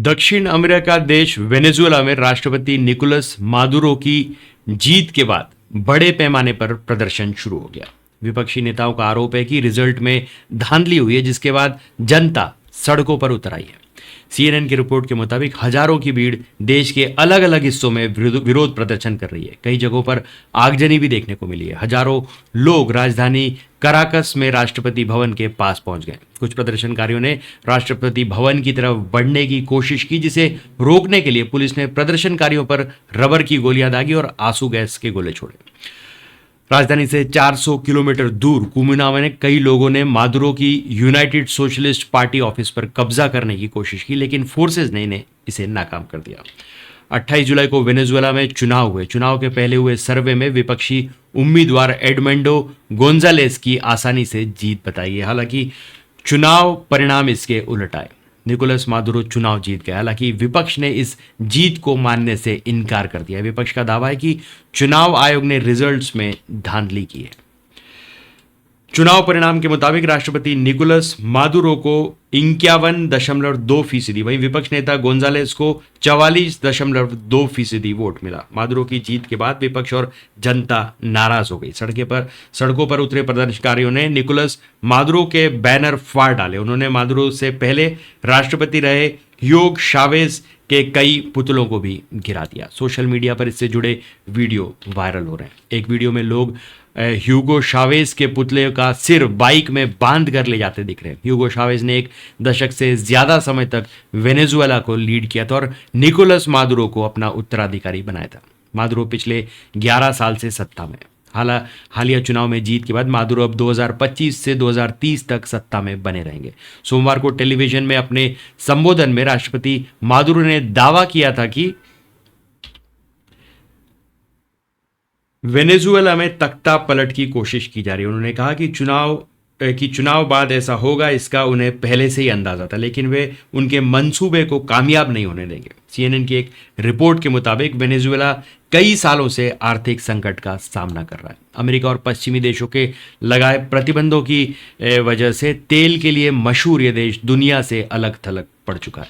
दक्षिण अमेरिका देश वेनेजुएला में राष्ट्रपति निकोलस मादुरो की जीत के बाद बड़े पैमाने पर प्रदर्शन शुरू हो गया। विपक्षी नेताओं का आरोप है कि रिजल्ट में धांधली हुई है, जिसके बाद जनता सड़कों पर उतर आई है। सीएनएन की रिपोर्ट के मुताबिक हजारों की भीड़ देश के अलग अलग हिस्सों में विरोध प्रदर्शन कर रही है। कई जगहों पर आगजनी भी देखने को मिली है। हजारों लोग राजधानी कराकस में राष्ट्रपति भवन के पास पहुंच गए। कुछ प्रदर्शनकारियों ने राष्ट्रपति भवन की तरफ बढ़ने की कोशिश की, जिसे रोकने के लिए पुलिस ने प्रदर्शनकारियों पर रबर की गोलियां दागी और आंसू गैस के गोले छोड़े। राजधानी से 400 किलोमीटर दूर कुमिना में कई लोगों ने मादुरो की यूनाइटेड सोशलिस्ट पार्टी ऑफिस पर कब्जा करने की कोशिश की, लेकिन फोर्सेज ने इसे नाकाम कर दिया। 28 जुलाई को वेनेजुएला में चुनाव हुए। चुनाव के पहले हुए सर्वे में विपक्षी उम्मीदवार एडमंडो गोंजालेस की आसानी से जीत बताई है। हालांकि चुनाव परिणाम इसके उलट आए। निकोलस मादुरो चुनाव जीत गया। हालांकि विपक्ष ने इस जीत को मानने से इनकार कर दिया। विपक्ष का दावा है कि चुनाव आयोग ने रिजल्ट्स में धांधली की है। चुनाव परिणाम के मुताबिक राष्ट्रपति निकोलस मादुरो को 51.2%, वहीं विपक्ष नेता गोंजालेस को 44.2% वोट मिला। मादुरो की जीत के बाद विपक्ष और जनता नाराज हो गई। सड़कों पर उतरे प्रदर्शनकारियों ने निकोलस मादुरो के बैनर फाड़ डाले। उन्होंने मादुरो से पहले राष्ट्रपति रहे ह्यूगो चावेज के कई पुतलों को भी गिरा दिया। सोशल मीडिया पर इससे जुड़े वीडियो वायरल हो रहे हैं। एक वीडियो में लोग ह्यूगो चावेज के पुतले का सिर बाइक में बांध कर ले जाते दिख रहे हैं। ह्यूगो चावेज ने 1 दशक से ज्यादा समय तक वेनेजुएला को लीड किया था और निकोलस मादुरो को अपना उत्तराधिकारी बनाया था। मादुरो पिछले 11 साल से सत्ता में। हालिया चुनाव में जीत के बाद मादुरो अब 2025 से 2030 तक सत्ता में बने रहेंगे। सोमवार को टेलीविजन में अपने संबोधन में राष्ट्रपति मादुरो ने दावा किया था कि वेनेजुएला में तख्ता पलट की कोशिश की जा रही है। उन्होंने कहा कि चुनाव बाद ऐसा होगा, इसका उन्हें पहले से ही अंदाजा था, लेकिन वे उनके मंसूबे को कामयाब नहीं होने देंगे। सीएनएन की एक रिपोर्ट के मुताबिक वेनेजुएला कई सालों से आर्थिक संकट का सामना कर रहा है। अमेरिका और पश्चिमी देशों के लगाए प्रतिबंधों की वजह से तेल के लिए मशहूर यह देश दुनिया से अलग थलग पड़ चुका है।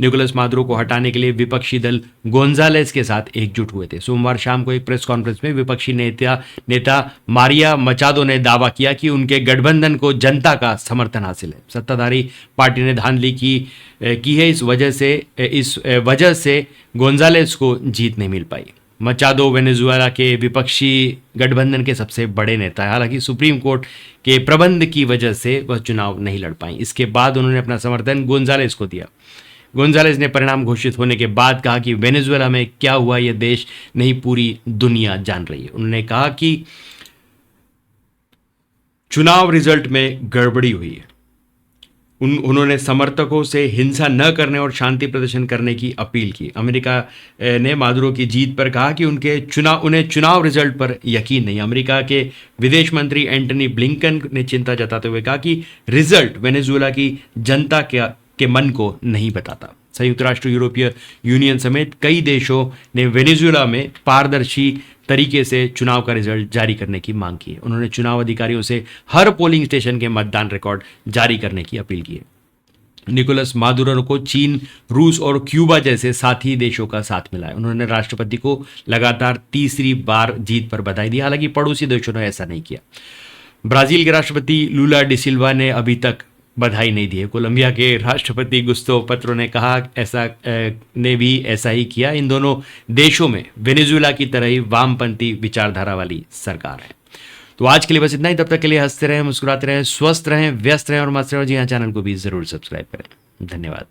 निकोलस मादुरो को हटाने के लिए विपक्षी दल गोंजालेस के साथ एकजुट हुए थे। सोमवार शाम को एक प्रेस कॉन्फ्रेंस में विपक्षी नेता मारिया मचादो ने दावा किया कि उनके गठबंधन को जनता का समर्थन हासिल है। सत्ताधारी पार्टी ने धांधली की है, इस वजह से गोंजालेस को जीत नहीं मिल पाई। मचादो वेनेजुएला के विपक्षी गठबंधन के सबसे बड़े नेता है। हालांकि सुप्रीम कोर्ट के प्रबंध की वजह से वह चुनाव नहीं लड़ पाई। इसके बाद उन्होंने अपना समर्थन गोंजालेस को दिया। गोंजालेस ने परिणाम घोषित होने के बाद कहा कि वेनेजुएला में क्या हुआ यह देश नहीं, पूरी दुनिया जान रही है। उन्होंने कहा कि चुनाव रिजल्ट में गड़बड़ी हुई है। उन्होंने समर्थकों से हिंसा न करने और शांति प्रदर्शन करने की अपील की। अमेरिका ने मादुरो की जीत पर कहा कि उन्हें चुनाव रिजल्ट पर यकीन नहीं। अमेरिका के विदेश मंत्री एंटनी ब्लिंकन ने चिंता जताते हुए कहा कि रिजल्ट वेनेजुएला की जनता के मन को नहीं बताता। संयुक्त राष्ट्र, यूरोपीय यूनियन समेत कई देशों ने वेनेजुएला में पारदर्शी तरीके से चुनाव का रिजल्ट जारी करने की मांग की है। उन्होंने चुनाव अधिकारियों से हर पोलिंग स्टेशन के मतदान रिकॉर्ड जारी करने की अपील की है। निकोलस मादुरो को चीन, रूस और क्यूबा जैसे साथी देशों का साथ मिला है। उन्होंने राष्ट्रपति को लगातार तीसरी बार जीत पर बधाई दी। हालांकि पड़ोसी देशों ने ऐसा नहीं किया। ब्राजील के राष्ट्रपति लूला डी सिल्वा ने अभी तक बधाई नहीं दी है। कोलंबिया के राष्ट्रपति गुस्ताव पेट्रो ने कहा ने भी ऐसा ही किया। इन दोनों देशों में वेनेजुएला की तरह ही वामपंथी विचारधारा वाली सरकार है। तो आज के लिए बस इतना ही। तब तक के लिए हंसते रहें, मुस्कुराते रहें, स्वस्थ रहें, व्यस्त रहें और मस्त रहें। जी हाँ, चैनल को भी जरूर सब्सक्राइब करें। धन्यवाद।